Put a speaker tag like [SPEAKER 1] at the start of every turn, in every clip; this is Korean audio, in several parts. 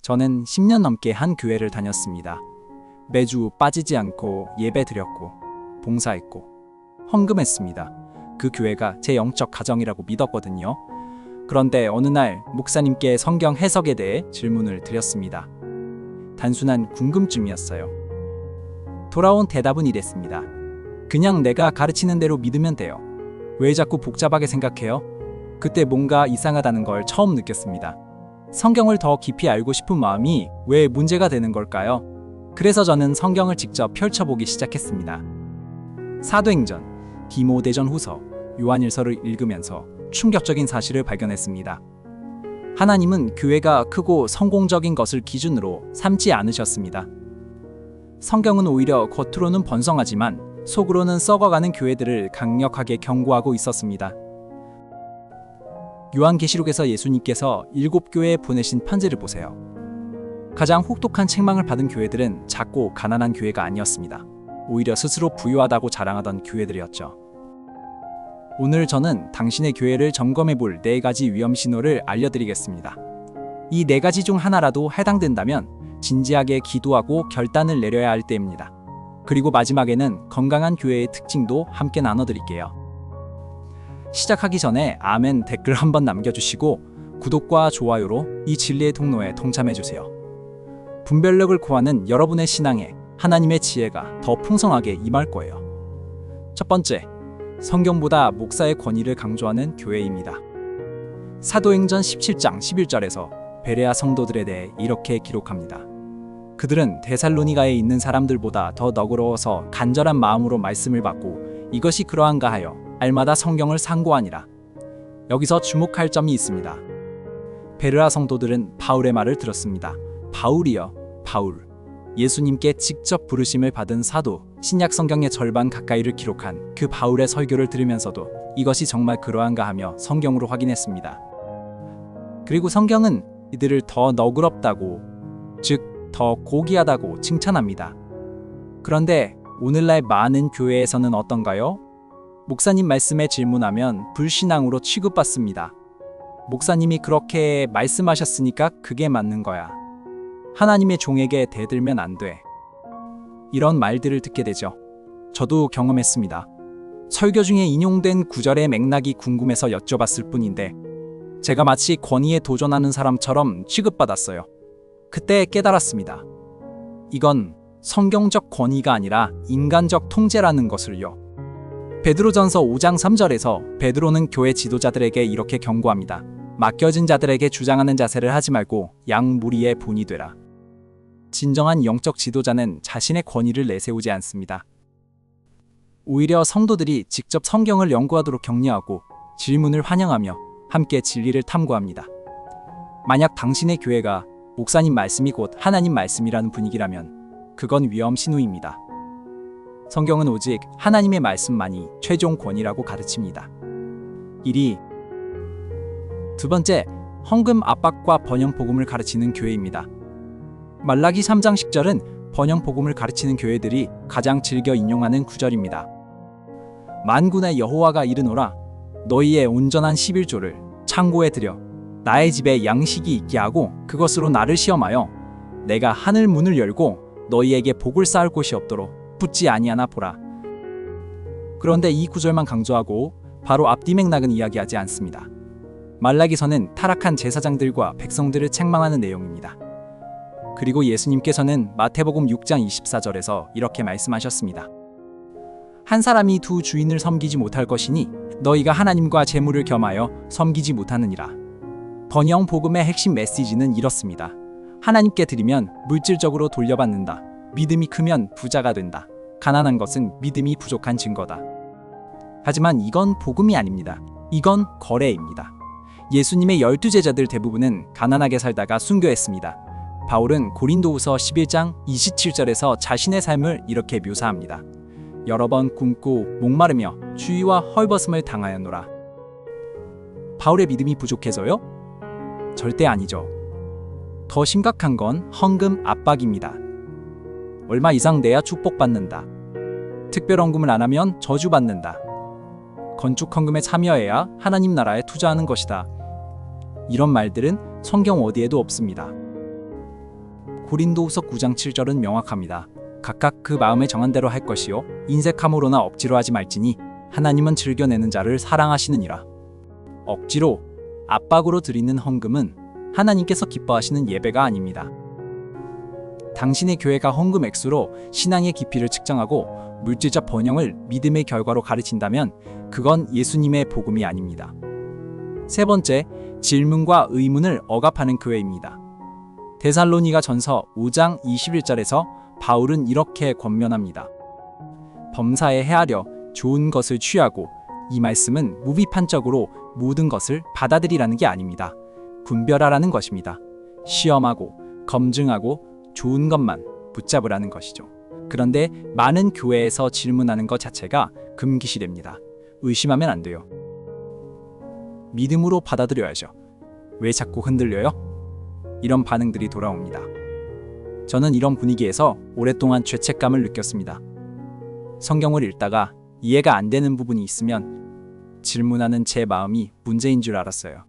[SPEAKER 1] 저는 10년 넘게 한 교회를 다녔습니다. 매주 빠지지 않고 예배 드렸고 봉사했고 헌금했습니다. 그 교회가 제 영적 가정이라고 믿었거든요. 그런데 어느 날 목사님께 성경 해석에 대해 질문을 드렸습니다. 단순한 궁금증이었어요. 돌아온 대답은 이랬습니다. 그냥 내가 가르치는 대로 믿으면 돼요. 왜 자꾸 복잡하게 생각해요? 그때 뭔가 이상하다는 걸 처음 느꼈습니다. 성경을 더 깊이 알고 싶은 마음이 왜 문제가 되는 걸까요? 그래서 저는 성경을 직접 펼쳐보기 시작했습니다. 사도행전, 디모데전후서, 요한일서를 읽으면서 충격적인 사실을 발견했습니다. 하나님은 교회가 크고 성공적인 것을 기준으로 삼지 않으셨습니다. 성경은 오히려 겉으로는 번성하지만 속으로는 썩어가는 교회들을 강력하게 경고하고 있었습니다. 요한계시록에서 예수님께서 7교회에 보내신 편지를 보세요. 가장 혹독한 책망을 받은 교회들은 작고 가난한 교회가 아니었습니다. 오히려 스스로 부유하다고 자랑하던 교회들이었죠. 오늘 저는 당신의 교회를 점검해 볼 4가지 위험 신호를 알려드리겠습니다. 이 4가지 중 하나라도 해당된다면 진지하게 기도하고 결단을 내려야 할 때입니다. 그리고 마지막에는 건강한 교회의 특징도 함께 나눠드릴게요. 시작하기 전에 아멘 댓글 한번 남겨주시고 구독과 좋아요로 이 진리의 통로에 동참해주세요. 분별력을 구하는 여러분의 신앙에 하나님의 지혜가 더 풍성하게 임할 거예요. 첫 번째, 성경보다 목사의 권위를 강조하는 교회입니다. 사도행전 17장 11절에서 베레아 성도들에 대해 이렇게 기록합니다. 그들은 데살로니가에 있는 사람들보다 더 너그러워서 간절한 마음으로 말씀을 받고 이것이 그러한가 하여 알마다 성경을 상고하니라. 여기서 주목할 점이 있습니다. 베레아 성도들은 바울의 말을 들었습니다. 바울이여, 바울. 예수님께 직접 부르심을 받은 사도, 신약 성경의 절반 가까이를 기록한 그 바울의 설교를 들으면서도 이것이 정말 그러한가 하며 성경으로 확인했습니다. 그리고 성경은 이들을 더 너그럽다고, 즉 더 고귀하다고 칭찬합니다. 그런데 오늘날 많은 교회에서는 어떤가요? 목사님 말씀에 질문하면 불신앙으로 취급받습니다. 목사님이 그렇게 말씀하셨으니까 그게 맞는 거야. 하나님의 종에게 대들면 안 돼. 이런 말들을 듣게 되죠. 저도 경험했습니다. 설교 중에 인용된 구절의 맥락이 궁금해서 여쭤봤을 뿐인데 제가 마치 권위에 도전하는 사람처럼 취급받았어요. 그때 깨달았습니다. 이건 성경적 권위가 아니라 인간적 통제라는 것을요. 베드로전서 5장 3절에서 베드로는 교회 지도자들에게 이렇게 경고합니다. 맡겨진 자들에게 주장하는 자세를 하지 말고 양 무리의 본이 되라. 진정한 영적 지도자는 자신의 권위를 내세우지 않습니다. 오히려 성도들이 직접 성경을 연구하도록 격려하고 질문을 환영하며 함께 진리를 탐구합니다. 만약 당신의 교회가 목사님 말씀이 곧 하나님 말씀이라는 분위기라면 그건 위험 신호입니다. 성경은 오직 하나님의 말씀만이 최종 권위라고 가르칩니다. 1위. 두 번째, 헌금 압박과 번영 복음을 가르치는 교회입니다. 말라기 3장 10절은 번영 복음을 가르치는 교회들이 가장 즐겨 인용하는 구절입니다. 만군의 여호와가 이르노라 너희의 온전한 11조를 창고에 들여 나의 집에 양식이 있게 하고 그것으로 나를 시험하여 내가 하늘 문을 열고 너희에게 복을 쌓을 곳이 없도록 붙지 아니하나 보라. 그런데 이 구절만 강조하고 바로 앞뒤 맥락은 이야기하지 않습니다. 말라기서는 타락한 제사장들과 백성들을 책망하는 내용입니다. 그리고 예수님께서는 마태복음 6장 24절에서 이렇게 말씀하셨습니다. 한 사람이 두 주인을 섬기지 못할 것이니 너희가 하나님과 재물을 겸하여 섬기지 못하느니라. 번영 복음의 핵심 메시지는 이렇습니다. 하나님께 드리면 물질적으로 돌려받는다. 믿음이 크면 부자가 된다. 가난한 것은 믿음이 부족한 증거다. 하지만 이건 복음이 아닙니다. 이건 거래입니다. 예수님의 12제자들 대부분은 가난하게 살다가 순교했습니다. 바울은 고린도후서 11장 27절에서 자신의 삶을 이렇게 묘사합니다. 여러 번 굶고 목마르며 추위와 헐벗음을 당하였노라. 바울의 믿음이 부족해서요? 절대 아니죠. 더 심각한 건 헌금 압박입니다. 얼마 이상 내야 축복받는다. 특별헌금을 안 하면 저주받는다. 건축헌금에 참여해야 하나님 나라에 투자하는 것이다. 이런 말들은 성경 어디에도 없습니다. 고린도후서 9장 7절은 명확합니다. 각각 그 마음에 정한 대로 할 것이요 인색함으로나 억지로 하지 말지니 하나님은 즐겨내는 자를 사랑하시느니라. 억지로, 압박으로 드리는 헌금은 하나님께서 기뻐하시는 예배가 아닙니다. 당신의 교회가 헌금 액수로 신앙의 깊이를 측정하고 물질적 번영을 믿음의 결과로 가르친다면 그건 예수님의 복음이 아닙니다. 세 번째, 질문과 의문을 억압하는 교회입니다. 데살로니가 전서 5장 21절에서 바울은 이렇게 권면합니다. 범사에 헤아려 좋은 것을 취하고, 이 말씀은 무비판적으로 모든 것을 받아들이라는 게 아닙니다. 분별하라는 것입니다. 시험하고 검증하고 좋은 것만 붙잡으라는 것이죠. 그런데 많은 교회에서 질문하는 것 자체가 금기시됩니다. 의심하면 안 돼요. 믿음으로 받아들여야죠. 왜 자꾸 흔들려요? 이런 반응들이 돌아옵니다. 저는 이런 분위기에서 오랫동안 죄책감을 느꼈습니다. 성경을 읽다가 이해가 안 되는 부분이 있으면 질문하는 제 마음이 문제인 줄 알았어요.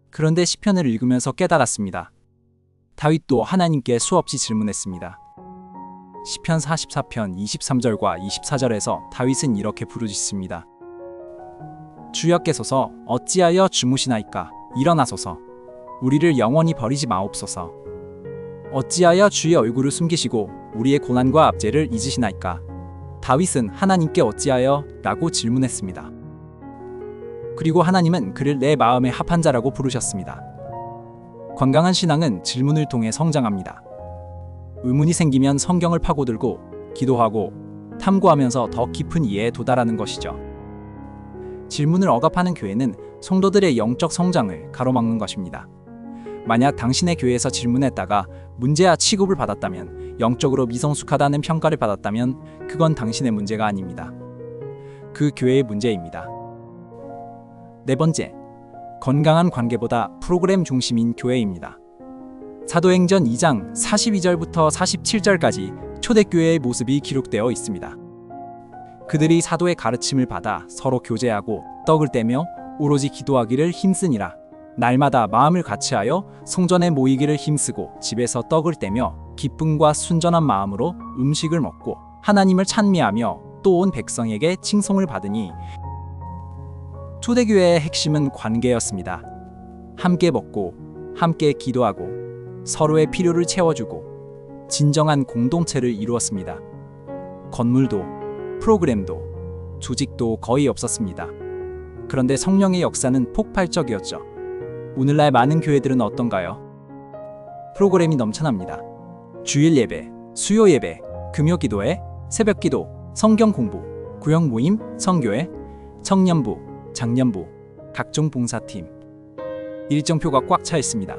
[SPEAKER 1] 그런데 시편을 읽으면서 깨달았습니다. 다윗도 하나님께 수없이 질문했습니다. 시편 44편 23절과 24절에서 다윗은 이렇게 부르짖습니다. 주여께서서 어찌하여 주무시나이까? 일어나소서. 우리를 영원히 버리지 마옵소서. 어찌하여 주의 얼굴을 숨기시고 우리의 고난과 압제를 잊으시나이까? 다윗은 하나님께 어찌하여? 라고 질문했습니다. 그리고 하나님은 그를 내 마음에 합한 자라고 부르셨습니다. 건강한 신앙은 질문을 통해 성장합니다. 의문이 생기면 성경을 파고들고 기도하고 탐구하면서 더 깊은 이해에 도달하는 것이죠. 질문을 억압하는 교회는 성도들의 영적 성장을 가로막는 것입니다. 만약 당신의 교회에서 질문했다가 문제야 취급을 받았다면, 영적으로 미성숙하다는 평가를 받았다면 그건 당신의 문제가 아닙니다. 그 교회의 문제입니다. 네 번째, 건강한 관계보다 프로그램 중심인 교회입니다. 사도행전 2장 42절부터 47절까지 초대교회의 모습이 기록되어 있습니다. 그들이 사도의 가르침을 받아 서로 교제하고 떡을 떼며 오로지 기도하기를 힘쓰니라. 날마다 마음을 같이하여 성전에 모이기를 힘쓰고 집에서 떡을 떼며 기쁨과 순전한 마음으로 음식을 먹고 하나님을 찬미하며 또 온 백성에게 칭송을 받으니. 초대교회의 핵심은 관계였습니다. 함께 먹고 함께 기도하고 서로의 필요를 채워주고 진정한 공동체를 이루었습니다. 건물도 프로그램도 조직도 거의 없었습니다. 그런데 성령의 역사는 폭발적이었죠. 오늘날 많은 교회들은 어떤가요? 프로그램이 넘쳐납니다. 주일 예배, 수요 예배, 금요 기도회, 새벽 기도, 성경 공부, 구역 모임, 성교회, 청년부, 장년부, 각종 봉사팀. 일정표가 꽉 차 있습니다.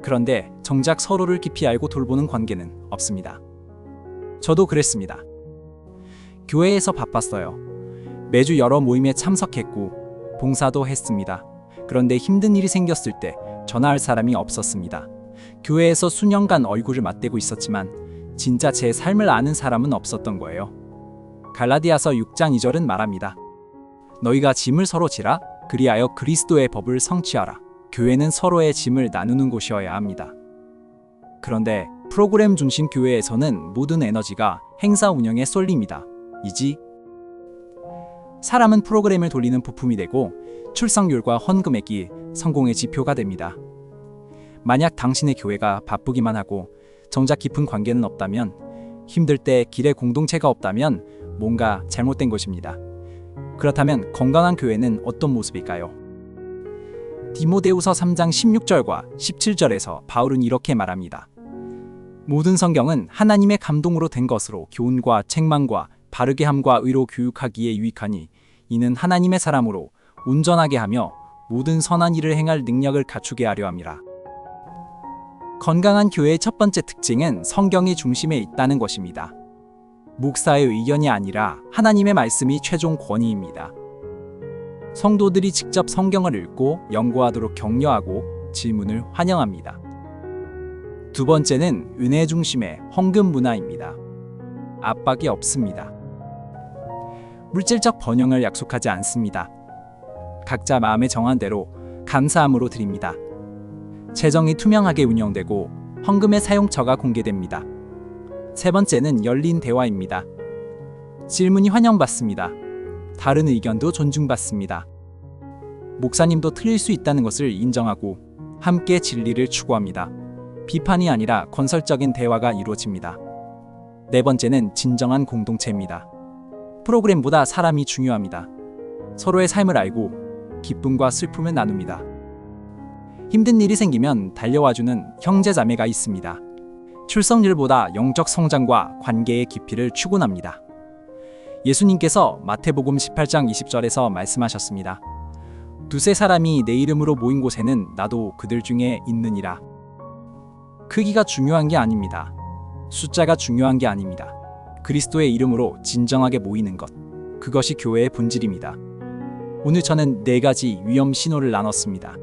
[SPEAKER 1] 그런데 정작 서로를 깊이 알고 돌보는 관계는 없습니다. 저도 그랬습니다. 교회에서 바빴어요. 매주 여러 모임에 참석했고 봉사도 했습니다. 그런데 힘든 일이 생겼을 때 전화할 사람이 없었습니다. 교회에서 수년간 얼굴을 맞대고 있었지만 진짜 제 삶을 아는 사람은 없었던 거예요. 갈라디아서 6장 2절은 말합니다. 너희가 짐을 서로 지라, 그리하여 그리스도의 법을 성취하라. 교회는 서로의 짐을 나누는 곳이어야 합니다. 그런데 프로그램 중심 교회에서는 모든 에너지가 행사 운영에 쏠립니다. 이지 사람은 프로그램을 돌리는 부품이 되고 출석률과 헌금액이 성공의 지표가 됩니다. 만약 당신의 교회가 바쁘기만 하고 정작 깊은 관계는 없다면, 힘들 때 길에 공동체가 없다면 뭔가 잘못된 것입니다. 그렇다면 건강한 교회는 어떤 모습일까요? 디모데후서 3장 16절과 17절에서 바울은 이렇게 말합니다. 모든 성경은 하나님의 감동으로 된 것으로 교훈과 책망과 바르게 함과 의로 교육하기에 유익하니 이는 하나님의 사람으로 온전하게 하며 모든 선한 일을 행할 능력을 갖추게 하려 함이라. 건강한 교회의 첫 번째 특징은 성경이 중심에 있다는 것입니다. 목사의 의견이 아니라 하나님의 말씀이 최종 권위입니다. 성도들이 직접 성경을 읽고 연구하도록 격려하고 질문을 환영합니다. 두 번째는 은혜 중심의 헌금 문화입니다. 압박이 없습니다. 물질적 번영을 약속하지 않습니다. 각자 마음에 정한 대로 감사함으로 드립니다. 재정이 투명하게 운영되고 헌금의 사용처가 공개됩니다. 세 번째는 열린 대화입니다. 질문이 환영받습니다. 다른 의견도 존중받습니다. 목사님도 틀릴 수 있다는 것을 인정하고 함께 진리를 추구합니다. 비판이 아니라 건설적인 대화가 이루어집니다. 네 번째는 진정한 공동체입니다. 프로그램보다 사람이 중요합니다. 서로의 삶을 알고 기쁨과 슬픔을 나눕니다. 힘든 일이 생기면 달려와주는 형제자매가 있습니다. 출석률보다 영적 성장과 관계의 깊이를 추구합니다. 예수님께서 마태복음 18장 20절에서 말씀하셨습니다. 두세 사람이 내 이름으로 모인 곳에는 나도 그들 중에 있느니라. 크기가 중요한 게 아닙니다. 숫자가 중요한 게 아닙니다. 그리스도의 이름으로 진정하게 모이는 것, 그것이 교회의 본질입니다. 오늘 저는 4가지 위험 신호를 나눴습니다.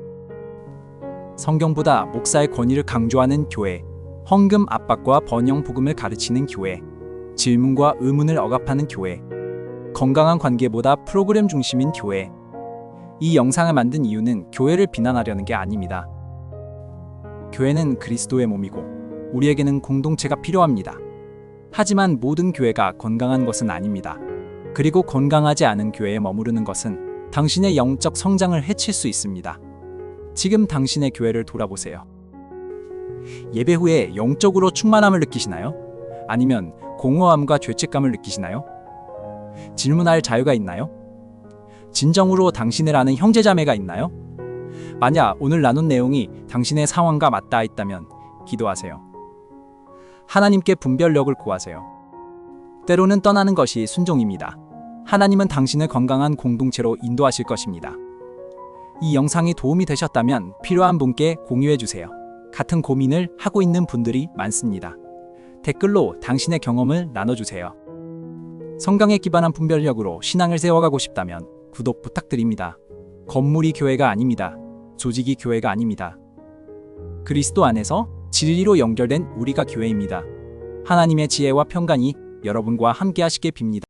[SPEAKER 1] 성경보다 목사의 권위를 강조하는 교회, 헌금 압박과 번영 복음을 가르치는 교회, 질문과 의문을 억압하는 교회, 건강한 관계보다 프로그램 중심인 교회. 이 영상을 만든 이유는 교회를 비난하려는 게 아닙니다. 교회는 그리스도의 몸이고 우리에게는 공동체가 필요합니다. 하지만 모든 교회가 건강한 것은 아닙니다. 그리고 건강하지 않은 교회에 머무르는 것은 당신의 영적 성장을 해칠 수 있습니다. 지금 당신의 교회를 돌아보세요. 예배 후에 영적으로 충만함을 느끼시나요? 아니면 공허함과 죄책감을 느끼시나요? 질문할 자유가 있나요? 진정으로 당신을 아는 형제자매가 있나요? 만약 오늘 나눈 내용이 당신의 상황과 맞닿아 있다면 기도하세요. 하나님께 분별력을 구하세요. 때로는 떠나는 것이 순종입니다. 하나님은 당신을 건강한 공동체로 인도하실 것입니다. 이 영상이 도움이 되셨다면 필요한 분께 공유해 주세요. 같은 고민을 하고 있는 분들이 많습니다. 댓글로 당신의 경험을 나눠주세요. 성경에 기반한 분별력으로 신앙을 세워가고 싶다면 구독 부탁드립니다. 건물이 교회가 아닙니다. 조직이 교회가 아닙니다. 그리스도 안에서 진리로 연결된 우리가 교회입니다. 하나님의 지혜와 평강이 여러분과 함께 하시길 빕니다.